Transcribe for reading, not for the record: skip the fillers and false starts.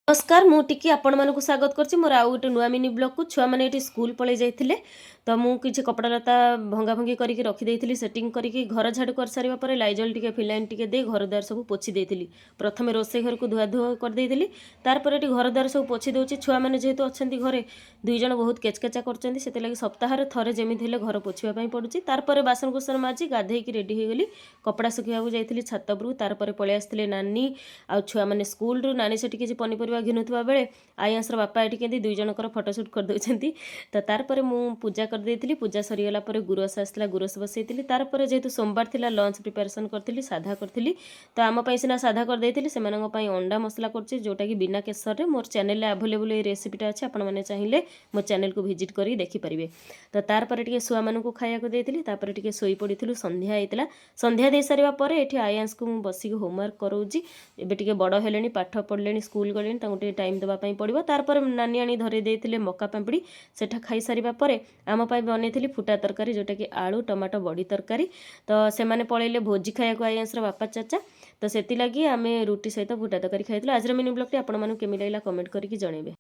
नमस्कार मुझे आपण मानक स्वागत करछि मोर आउ गोटे नुआ मिनी ब्लॉग को छुआ मैंने ये स्कूल पलि जाइथिले तो मु किछि कपड़ा लता भंगा भंगी करके रखी देइथिली सेटिंग करके घर झाड़ू कर सारिबा परे लाइजल टिके फिलाइन टिके दे घर द्वार सब पोछि देइथिली। प्रथमे रोसे घर को धुआ धुआ कर देइथिली तार परे घर द्वार सब पोछि दउछि। छुआ मैंने जेहेतु अछंती घरे दुई जण बहुत केचकेचा करछंती सेते लागि सप्ताह रे थरे जेमिति हेले घर पोछिबा पई पडुछि। तार परे बासन कुसन माजी गाधेई की रेडी हो गली कपड़ा सुखिया को जाइथिली छात उपरु। तार परे पळे आस्थिले नानी आ छुआ मैंने स्कूल रु नानी सेठी किछि पनिपरिबा घिनुथबा बेले आयांसर बापा ये केंदी दुई जनकर फोटोशूट कर दउछंती। तो तार परे मु पूजा कर देइथिली पूजा सरी गला परे गुरस आसला गुरस बसैथिली। तार परे जेहेतु सोमवार थिला लंच प्रिपरेशन करथिली साधा करथिली तो आम पई सिना साधा कर देइथिली सेमानंग पई अंडा मसला करछि जोटा कि बिना केसर रे मोर चैनल रे अवेलेबल ए रेसिपीटा अछि आपण माने चाहिए मो चैनल को विजिट करी देखि परिबे। तो तार परे टिके सुआ मानन को खाया को देइथिली तापर टिके सोई पडिथिलु संध्या आइतला संध्या दे सारिबा परे एठी आयांस को मु बसी होमवर्क करौछि। एबे टिके बड़ हेलेनी पाठ पढलेनी स्कूल गलेनी तांको टिके टाइम देबा पई पड़िबो। तार पर नानी आनी धरे देइथिले मक्का पांपड़ी सेठा खाई सारिबा परे आम पई बनैथिली फुटा तरकारी जोटा कि आलू टमाटो बड़ी तरकारी। तो से माने पळैले भोजी खाया को आयांसर बापा चाचा तो सेति लागि आमे रुटी सहित फुटा तरकारी खाइथिलु। आज मिनी ब्लॉग टी आपण मानु केमि लागला कमेंट करके जणैबे।